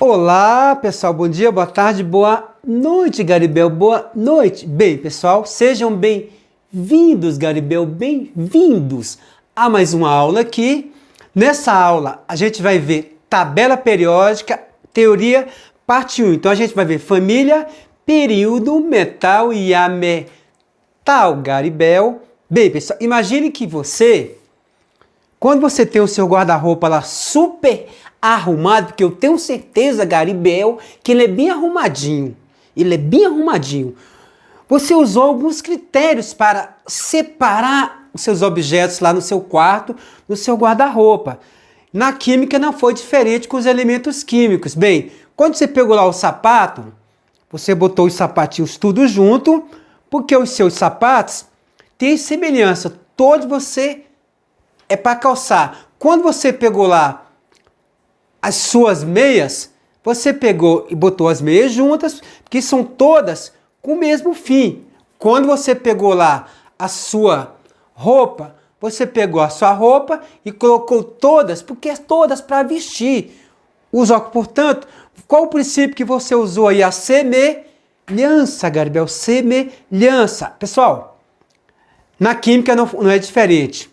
Olá, pessoal, bom dia, boa tarde, boa noite, Garibel, boa noite. Bem, pessoal, sejam bem-vindos, Garibel, bem-vindos a mais uma aula aqui. Nessa aula, a gente vai ver tabela periódica, teoria, parte 1. Então, a gente vai ver família, período, metal e a metal, Garibel. Bem, pessoal, imagine que você, quando você tem o seu guarda-roupa lá super arrumado, porque eu tenho certeza, Garibel, que ele é bem arrumadinho. Ele é bem arrumadinho. Você usou alguns critérios para separar os seus objetos lá no seu quarto, no seu guarda-roupa. Na química não foi diferente com os elementos químicos. Bem, quando você pegou lá o sapato, você botou os sapatinhos tudo junto, porque os seus sapatos têm semelhança. Todos você é para calçar. Quando você pegou lá as suas meias, você pegou e botou as meias juntas, que são todas com o mesmo fim. Quando você pegou lá a sua roupa, você pegou a sua roupa e colocou todas, porque é todas para vestir. Portanto, qual o princípio que você usou aí? A semelhança, Garibel, semelhança. Pessoal, na química não é diferente.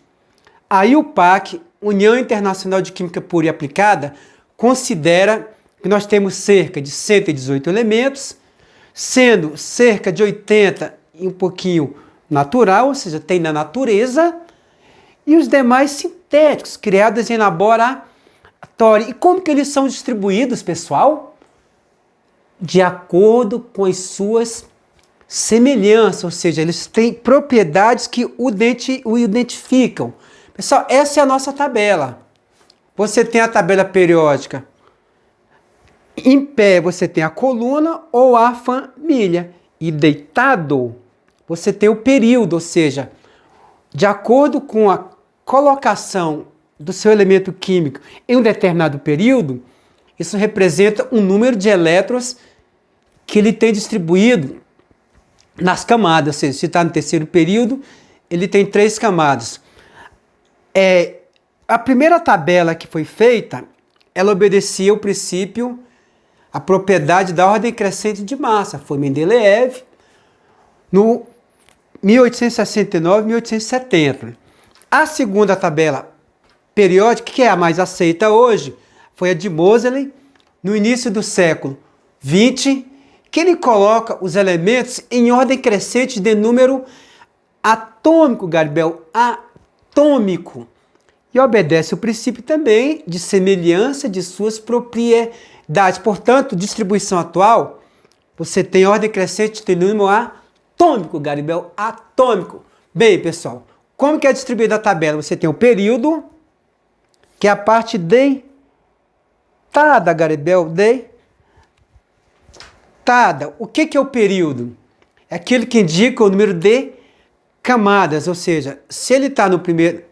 A IUPAC, União Internacional de Química Pura e Aplicada, considera que nós temos cerca de 118 elementos, sendo cerca de 80 e um pouquinho natural, ou seja, tem na natureza, e os demais sintéticos, criados em laboratório. E como que eles são distribuídos, pessoal? De acordo com as suas semelhanças, ou seja, eles têm propriedades que o identificam. Pessoal, essa é a nossa tabela. Você tem a tabela periódica. Em pé, você tem a coluna ou a família. E deitado, você tem o período, ou seja, de acordo com a colocação do seu elemento químico em um determinado período, isso representa um número de elétrons que ele tem distribuído nas camadas. Ou seja, se está no terceiro período, ele tem 3 camadas. A primeira tabela que foi feita, ela obedecia o princípio, a propriedade da ordem crescente de massa. Foi Mendeleev, no 1869, 1870. A segunda tabela periódica, que é a mais aceita hoje, foi a de Moseley, no início do século XX, que ele coloca os elementos em ordem crescente de número atômico, Garibel, atômico. E obedece o princípio também de semelhança de suas propriedades. Portanto, distribuição atual, você tem ordem crescente de número atômico, Garibel, atômico. Bem, pessoal, como que é distribuída a tabela? Você tem o período, que é a parte deitada, Garibel, deitada. O que é o período? É aquele que indica o número de camadas, ou seja, se ele está no primeiro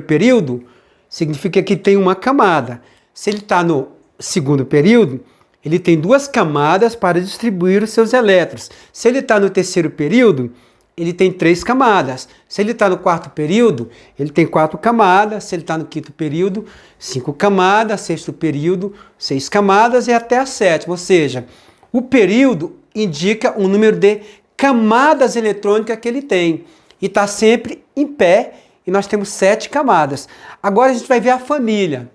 período, significa que tem uma camada. Se ele está no segundo período, ele tem 2 camadas para distribuir os seus elétrons. Se ele está no terceiro período, ele tem 3 camadas. Se ele está no quarto período, ele tem 4 camadas. Se ele está no quinto período, 5 camadas. Sexto período, 6 camadas e até a sétima. Ou seja, o período indica o número de camadas eletrônicas que ele tem. E está sempre em pé. E nós temos 7 camadas. Agora a gente vai ver a família.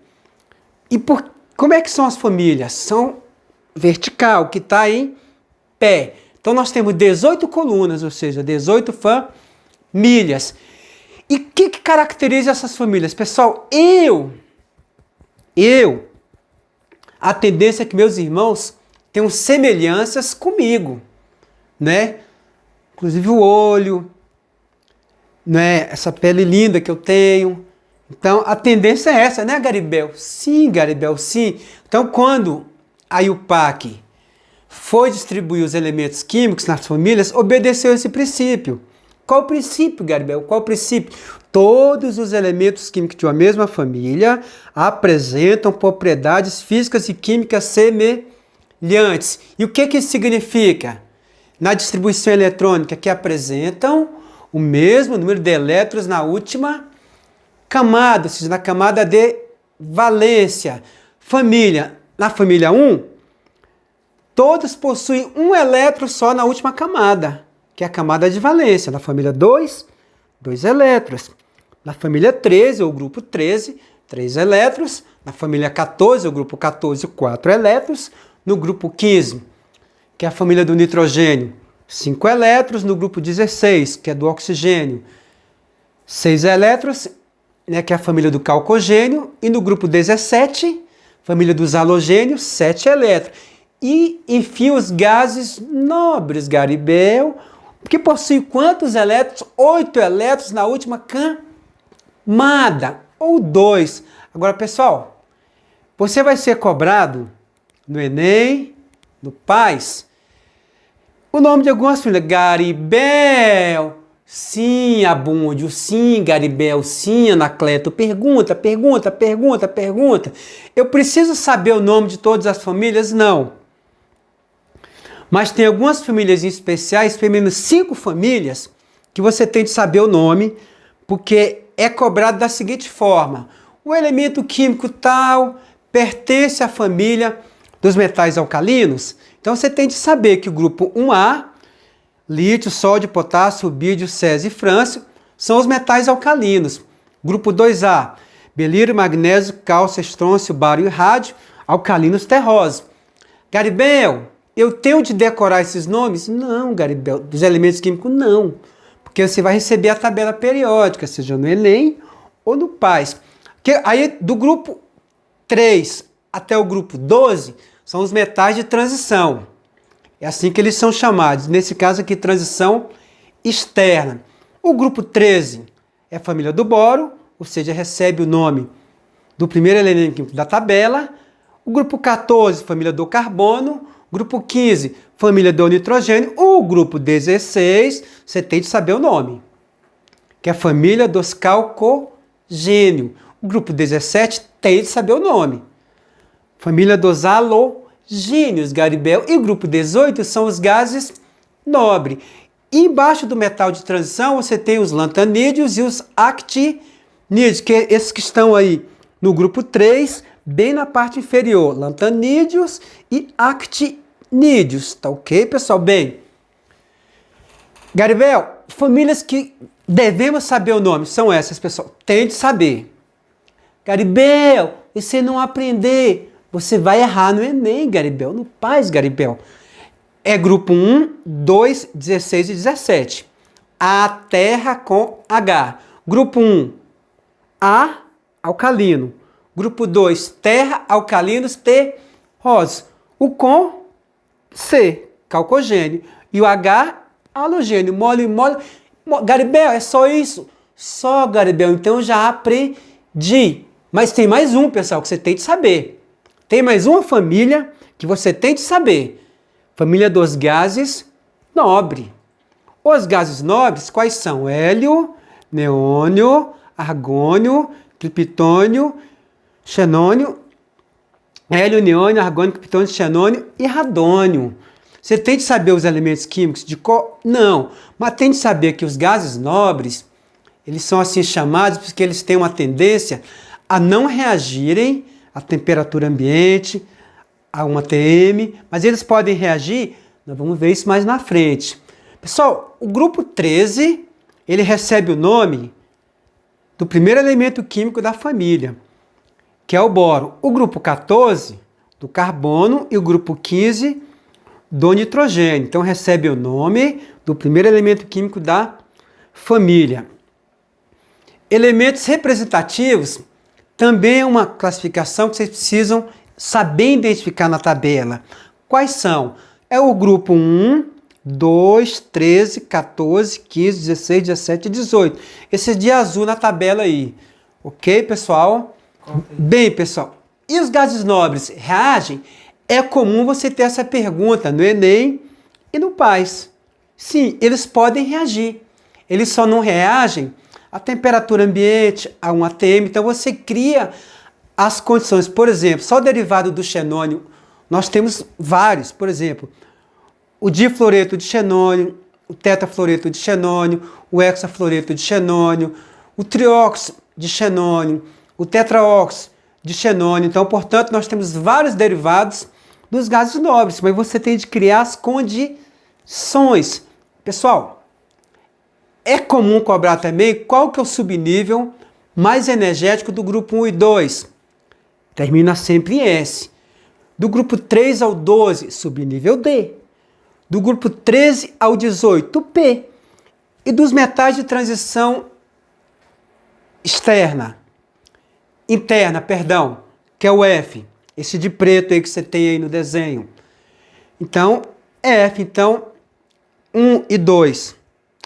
Como é que são as famílias? São vertical, que está em pé. Então nós temos 18 colunas, ou seja, 18 famílias. E o que caracteriza essas famílias? Pessoal, a tendência é que meus irmãos tenham semelhanças comigo, né? Inclusive o olho, né? Essa pele linda que eu tenho. Então, a tendência é essa, né, Garibel? Sim, Garibel, sim. Então, quando a IUPAC foi distribuir os elementos químicos nas famílias, obedeceu esse princípio. Qual o princípio, Garibel? Qual o princípio? Todos os elementos químicos de uma mesma família apresentam propriedades físicas e químicas semelhantes. E o que isso significa? Na distribuição eletrônica, que apresentam o mesmo número de elétrons na última camada, ou seja, na camada de valência. Família, na família 1, todos possuem um elétron só na última camada, que é a camada de valência. Na família 2, 2 elétrons. Na família 13, ou grupo 13, 3 elétrons. Na família 14, ou grupo 14, 4 elétrons. No grupo 15, que é a família do nitrogênio, 5 elétrons. No grupo 16, que é do oxigênio, 6 elétrons, né, que é a família do calcogênio. E no grupo 17, família dos halogênios, 7 elétrons. E, enfim, os gases nobres, Garibel, que possuem quantos elétrons? 8 elétrons na última camada, ou 2. Agora, pessoal, você vai ser cobrado no Enem, no PAS, o nome de algumas famílias. Garibel, sim, Abúndio, sim, Garibel, sim, Anacleto. Pergunta. Eu preciso saber o nome de todas as famílias? Não. Mas tem algumas famílias especiais, pelo menos 5 famílias, que você tem de saber o nome, porque é cobrado da seguinte forma: o elemento químico tal pertence à família dos metais alcalinos. Então você tem de saber que o grupo 1A, lítio, sódio, potássio, bídio, césio e frâncio, são os metais alcalinos. Grupo 2A, belírio, magnésio, cálcio, estrôncio, bário e rádio, alcalinos terrosos. Garibel, eu tenho de decorar esses nomes? Não, Garibel, dos elementos químicos não, porque você vai receber a tabela periódica, seja no Enem ou no PAS. Aí do grupo 3 até o grupo 12 são os metais de transição. É assim que eles são chamados. Nesse caso aqui, transição externa. O grupo 13 é a família do boro, ou seja, recebe o nome do primeiro elemento químico da tabela. O grupo 14, família do carbono. Grupo 15, família do nitrogênio. O grupo 16, você tem de saber o nome, que é a família dos calcogênios. O grupo 17 tem de saber o nome, família dos halogênios, Garibel. E o grupo 18 são os gases nobres. E embaixo do metal de transição você tem os lantanídeos e os actinídeos, que é esses que estão aí no grupo 3, bem na parte inferior. Lantanídeos e actinídeos. Tá ok, pessoal? Bem, Garibel, famílias que devemos saber o nome são essas, pessoal. Tem de saber. Garibel, e se não aprender, você vai errar no Enem, Garibel, no PAS, Garibel. É grupo 1, 2, 16 e 17. A terra com H. Grupo 1, A, alcalino. Grupo 2, terra, alcalinos, terrosos. O com, C, calcogênio. E o H, halogênio. Mole. Garibel, é só isso? Só, Garibel. Então eu já aprendi. Mas tem mais um, pessoal, que você tem de saber. Tem mais uma família que você tem de saber. Família dos gases nobres. Os gases nobres, quais são? Hélio, neônio, argônio, criptônio, xenônio. Hélio, neônio, argônio, criptônio, xenônio e radônio. Você tem de saber os elementos químicos de cor? Não. Mas tem de saber que os gases nobres, eles são assim chamados porque eles têm uma tendência a não reagirem à temperatura ambiente, a 1 atm, mas eles podem reagir, nós vamos ver isso mais na frente. Pessoal, o grupo 13, ele recebe o nome do primeiro elemento químico da família, que é o boro. O grupo 14, do carbono, e o grupo 15, do nitrogênio. Então, recebe o nome do primeiro elemento químico da família. Elementos representativos também é uma classificação que vocês precisam saber identificar na tabela. Quais são? É o grupo 1, 2, 13, 14, 15, 16, 17 e 18. Esse de azul na tabela aí. Ok, pessoal? Bem, pessoal, e os gases nobres reagem? É comum você ter essa pergunta no Enem e no PAS. Sim, eles podem reagir. Eles só não reagem à temperatura ambiente, a 1 atm. Então você cria as condições. Por exemplo, só o derivado do xenônio, nós temos vários. Por exemplo, o difluoreto de xenônio, o tetrafluoreto de xenônio, o hexafluoreto de xenônio, o trióxido de xenônio, o tetraóxido de xenônio. Então, portanto, nós temos vários derivados dos gases nobres, mas você tem de criar as condições. Pessoal, é comum cobrar também qual que é o subnível mais energético do grupo 1 e 2. Termina sempre em S. Do grupo 3 ao 12, subnível D. Do grupo 13 ao 18, P. E dos metais de transição interna, que é o F. Esse de preto aí que você tem aí no desenho. Então, F. Então, 1 e 2.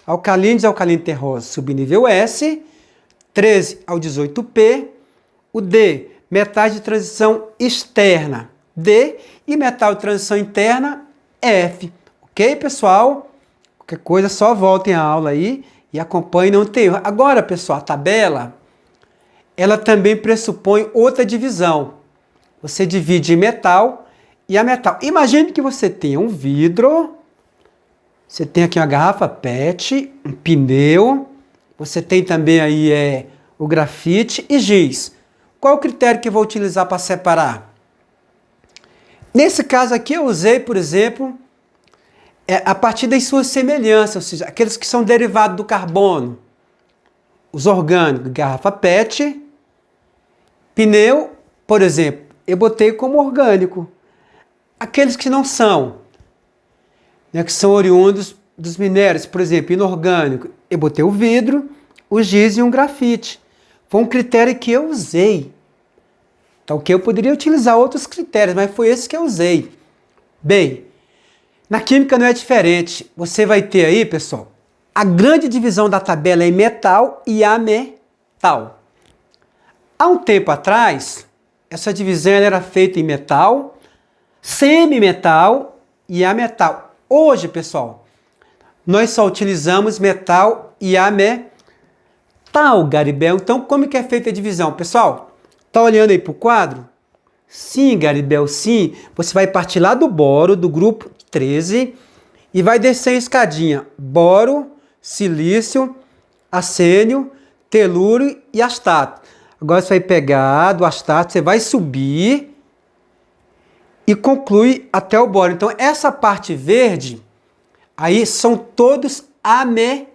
Alcalíneos e alcalino terroso, subnível S. 13 ao 18, P. O D, metais de transição externa, D. E metal de transição interna, F. Ok, pessoal? Qualquer coisa, só voltem à aula aí e acompanhem, não tem erro. Agora, pessoal, a tabela, ela também pressupõe outra divisão. Você divide em metal e a metal. Imagine que você tenha um vidro, você tem aqui uma garrafa PET, um pneu, você tem também aí o grafite e giz. Qual o critério que eu vou utilizar para separar? Nesse caso aqui eu usei, por exemplo, a partir das suas semelhanças, ou seja, aqueles que são derivados do carbono, os orgânicos, garrafa PET, pneu, por exemplo, eu botei como orgânico. Aqueles que não são, que são oriundos dos minérios, por exemplo, inorgânico, eu botei o vidro, o giz e um grafite. Foi um critério que eu usei. Então, que eu poderia utilizar outros critérios, mas foi esse que eu usei. Bem, na química não é diferente. Você vai ter aí, pessoal, a grande divisão da tabela é em metal e ametal. Há um tempo atrás, essa divisão era feita em metal, semimetal e ametal. Hoje, pessoal, nós só utilizamos metal e ametal, Garibel. Então, como que é feita a divisão? Pessoal, tá olhando aí para o quadro? Sim, Garibel, sim. Você vai partir lá do boro, do grupo 13, e vai descer a escadinha. Boro, silício, arsênio, telúrio e astato. Agora você vai pegar do astato, você vai subir e conclui até o boro. Então, essa parte verde, aí são todos ametais.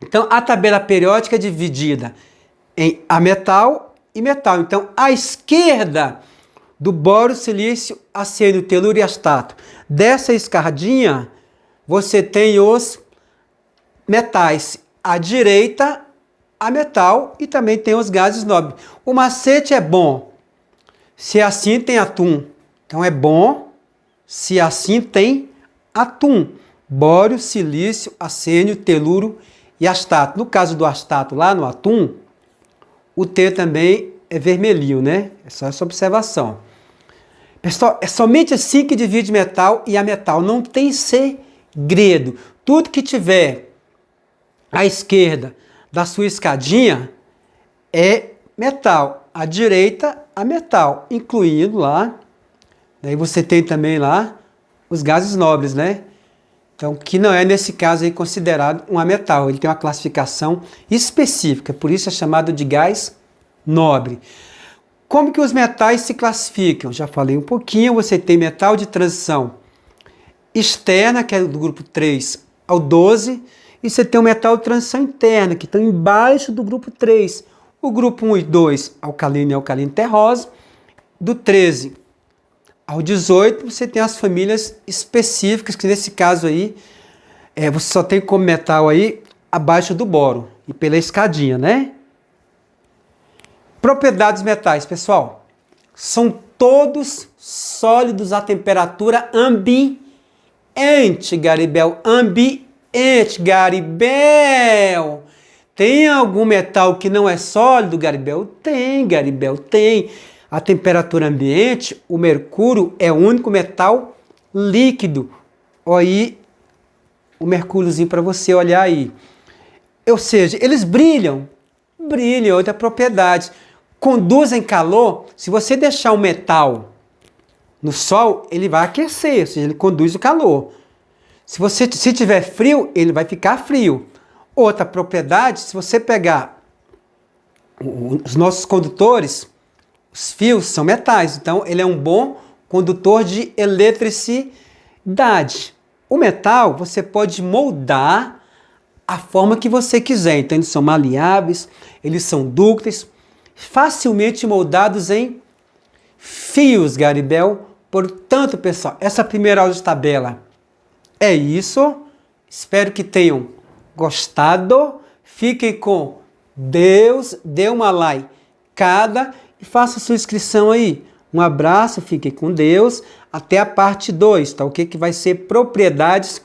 Então, a tabela periódica é dividida em ametal e metal. Então, à esquerda do boro, silício, arsênio, telúrio e astato, dessa escadinha, você tem os metais. À direita, a metal e também tem os gases nobres. O macete é bom se assim tem atum. Então, é bom se assim tem atum. Bório, silício, arsênio, telúrio e astato. No caso do astato, lá no atum, o T também é vermelhinho, né? É só essa observação. Pessoal, é somente assim que divide metal e ametal. Não tem segredo. Tudo que tiver à esquerda da sua escadinha é metal. À direita, a metal, incluindo lá. Daí você tem também lá os gases nobres, né? Então, que não é, nesse caso, aí, considerado um ametal. Ele tem uma classificação específica, por isso é chamado de gás nobre. Como que os metais se classificam? Já falei um pouquinho. Você tem metal de transição externa, que é do grupo 3 ao 12, e você tem o metal de transição interna, que está embaixo do grupo 3. O grupo 1 e 2, alcalino e alcalino terroso. Do 13 ao 18, você tem as famílias específicas, que nesse caso aí, você só tem como metal aí abaixo do boro e pela escadinha, né? Propriedades metais, pessoal, são todos sólidos a temperatura ambiente, Garibel. Ambiente, Garibel. Tem algum metal que não é sólido, Garibel? Tem, Garibel, tem. A temperatura ambiente, o mercúrio é o único metal líquido. Olha aí o mercúriozinho para você olhar aí. Ou seja, eles brilham, outra propriedade. Conduzem calor. Se você deixar o metal no sol, ele vai aquecer, ou seja, ele conduz o calor. Se tiver frio, ele vai ficar frio. Outra propriedade, se você pegar Os nossos condutores, os fios são metais, então ele é um bom condutor de eletricidade. O metal você pode moldar a forma que você quiser, então eles são maleáveis, eles são dúcteis, facilmente moldados em fios, Garibel. Portanto, pessoal, essa primeira aula de tabela é isso. Espero que tenham gostado. Fiquem com Deus, dê uma likeada e faça sua inscrição aí. Um abraço, fiquem com Deus. Até a parte 2, tá ok? Que vai ser propriedades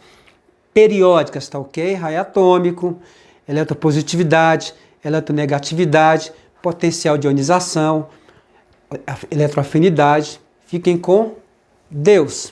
periódicas, tá ok? Raio atômico, eletropositividade, eletronegatividade, potencial de ionização, eletroafinidade. Fiquem com Deus.